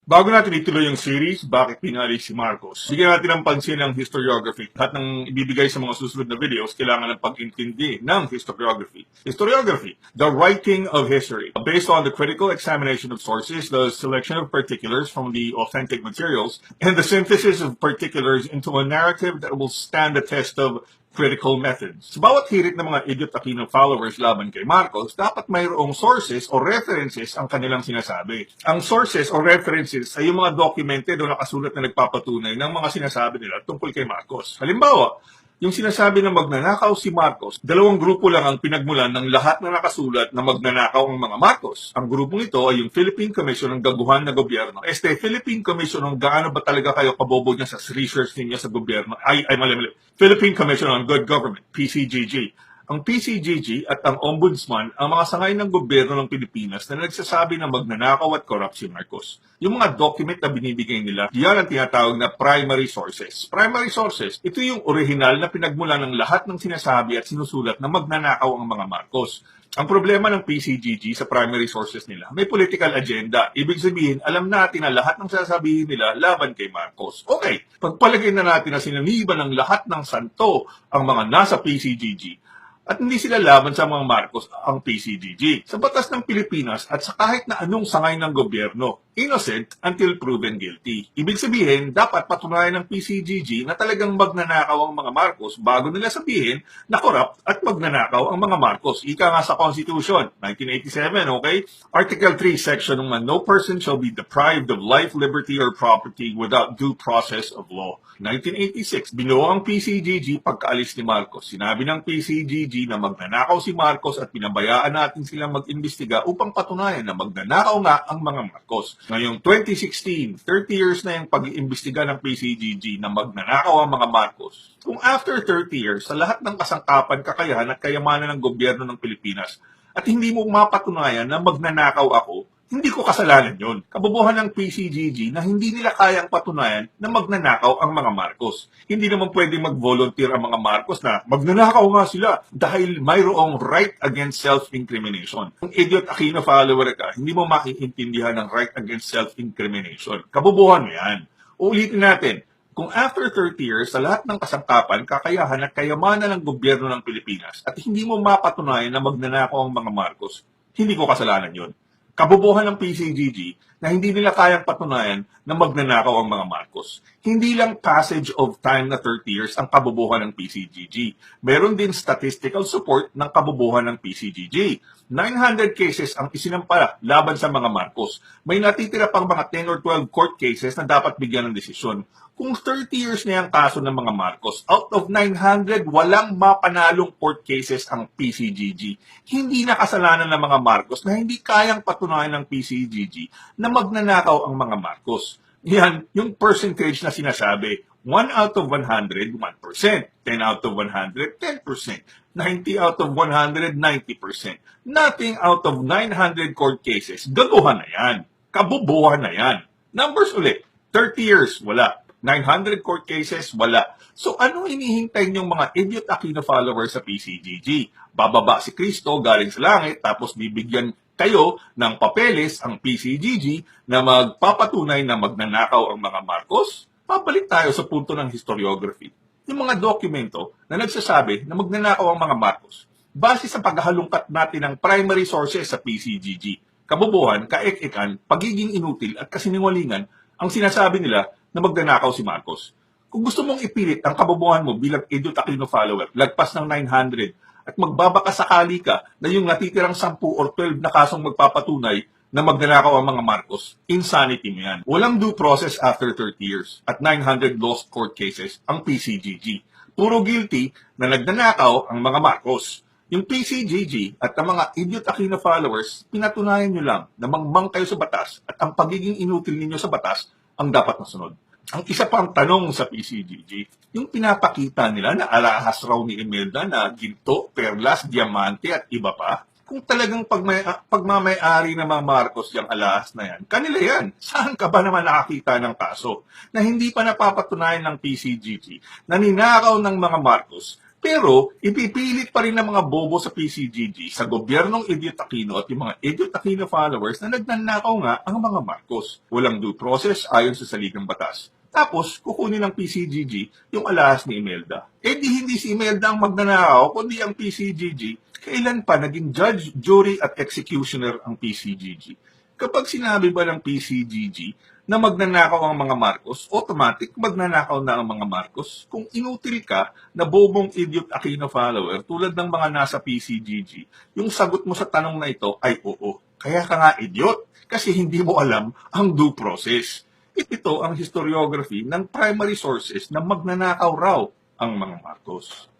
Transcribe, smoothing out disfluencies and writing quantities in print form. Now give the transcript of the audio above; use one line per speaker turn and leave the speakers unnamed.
Bago natin ituloy yung series, bakit pinali si Marcos? Bigyan natin ng pansin ng historiography. Lahat ng ibibigay sa mga susunod na videos, kailangan ng pag-intindi ng historiography. Historiography, the writing of history. Based on the critical examination of sources, the selection of particulars from the authentic materials, and the synthesis of particulars into a narrative that will stand the test of critical methods. Sa bawat hirit ng mga Idiot Aquino followers laban kay Marcos, dapat mayroong sources o references ang kanilang sinasabi. Ang sources o references ay yung mga dokumente doon nakasulat na nagpapatunay ng mga sinasabi nila tungkol kay Marcos. Halimbawa, yung sinasabi na magnanakaw si Marcos, dalawang grupo lang ang pinagmulan ng lahat na nakasulat na magnanakaw ang mga Marcos. Ang grupong ito ay yung Philippine Commission ng Gaguhan na Gobyerno. Philippine Commission ng gaano ba talaga kayo kabobo niya sa research ninyo sa gobyerno? Mali. Philippine Commission on Good Government, PCGG. Ang PCGG at ang Ombudsman ang mga sangay ng gobyerno ng Pilipinas na nagsasabi na magnanakaw at corrupt si Marcos. Yung mga document na binibigay nila, yan ang tinatawag na primary sources. Primary sources, ito yung original na pinagmula ng lahat ng sinasabi at sinusulat na magnanakaw ang mga Marcos. Ang problema ng PCGG sa primary sources nila, may political agenda. Ibig sabihin, alam natin na lahat ng sasabihin nila laban kay Marcos. Okay, pagpalagay na natin na sinaniban ng lahat ng santo ang mga nasa PCGG, at hindi sila laban sa mga Marcos ang PCGG. Sa batas ng Pilipinas at sa kahit na anong sangay ng gobyerno, innocent until proven guilty. Ibig sabihin, dapat patunayan ng PCGG na talagang magnanakaw ang mga Marcos bago nila sabihin na corrupt at magnanakaw ang mga Marcos. Ika nga sa Constitution, 1987, okay? Article 3, Section 1, no person shall be deprived of life, liberty, or property without due process of law. 1986, binuo ang PCGG pagkaalis ni Marcos. Sinabi ng PCGG na magnanakaw si Marcos at pinabayaan natin silang mag-imbestiga upang patunayan na magnanakaw nga ang mga Marcos. Ngayong 2016, 30 years na yung pag-iimbestiga ng PCGG na magnanakaw ang mga Marcos. Kung after 30 years, sa lahat ng kasangkapan, kakayahan at kayamanan ng gobyerno ng Pilipinas, at hindi mo mapatunayan na magnanakaw ako, hindi ko kasalanan yon. Kabubuhan ng PCGG na hindi nila kayang patunayan na magnanakaw ang mga Marcos. Hindi naman pwedeng mag-volunteer ang mga Marcos na magnanakaw nga sila dahil mayroong right against self-incrimination. Kung Idiot Aquino follower ka, hindi mo makiintindihan ng right against self-incrimination. Kabubuhan mo yan. Uulitin natin, kung after 30 years, sa lahat ng kasangkapan, kakayahan at kayamanan ng gobyerno ng Pilipinas at hindi mo mapatunayan na magnanakaw ang mga Marcos, hindi ko kasalanan yon. Kabubuhan ng PCGG na hindi nila kayang patunayan na magnanakaw ang mga Marcos. Hindi lang passage of time na 30 years ang kabubuhan ng PCGG. Meron din statistical support ng kabubuhan ng PCGG. 900 cases ang isinampala laban sa mga Marcos. May natitira pang mga 10 or 12 court cases na dapat bigyan ng desisyon. Kung 30 years na yung kaso ng mga Marcos, out of 900, walang mapanalong court cases ang PCGG. Hindi na kasalanan ng mga Marcos na hindi kayang patunayan ng PCGG na magnanakaw ang mga Marcos. Yan, yung percentage na sinasabi. 1 out of 100, 1%. 10 out of 100, 10%. 90 out of 100, 90%. Nothing out of 900 court cases. Gaguhan na yan. Kabubuhan na yan. Numbers ulit. 30 years, wala. 900 court cases, wala. So ano hinihintay niyong mga Idiot Aquino followers sa PCGG? Bababa si Kristo galing sa langit tapos bibigyan kayo ng papeles ang PCGG na magpapatunay na magnanakaw ang mga Marcos? Pabalik tayo sa punto ng historiography. Yung mga dokumento na nagsasabi na magnanakaw ang mga Marcos base sa paghahalungkat natin ng primary sources sa PCGG. Kabubuhan, kaek-ekan, pagiging inutil at kasinungalingan ang sinasabi nila na magnanakaw si Marcos. Kung gusto mong ipilit ang kabubuhan mo bilang Idiot Aquino follower, lagpas ng 900, at magbabaka sakali ka na yung natitirang 10 or 12 na kasong magpapatunay na magnanakaw ang mga Marcos, insanity mo yan. Walang due process after 30 years at 900 lost court cases ang PCGG. Puro guilty na nagnanakaw ang mga Marcos. Yung PCGG at ang mga Idiot Aquino followers, pinatunayan nyo lang na mangmang kayo sa batas at ang pagiging inutil ninyo sa batas ang dapat nasunod. Ang isa pang tanong sa PCGG, yung pinapakita nila na alahas raw ni Imelda na ginto, perlas, diamante at iba pa, kung talagang pagmamay-ari ng mga Marcos yung alahas na yan, kanila yan. Saan ka ba naman nakakita ng kaso na hindi pa napapatunayan ng PCGG na ninakaw ng mga Marcos Pero, ipipilit pa rin ng mga bobo sa PCGG, sa gobyernong Idiot Aquino at yung mga Idiot Aquino followers na nagnanakaw nga ang mga Marcos. Walang due process ayon sa saligang batas. Tapos, kukunin ng PCGG yung alahas ni Imelda. Eh di hindi si Imelda ang magnanakaw, kundi ang PCGG. Kailan pa naging judge, jury at executioner ang PCGG? Kapag sinabi ba ng PCGG na magnanakaw ang mga Marcos, automatic magnanakaw na ang mga Marcos. Kung inutil ka na bobong Idiot Aquino follower tulad ng mga nasa PCGG, yung sagot mo sa tanong na ito ay oo. Kaya ka nga idiot kasi hindi mo alam ang due process. Ito ang historiography ng primary sources na magnanakaw raw ang mga Marcos.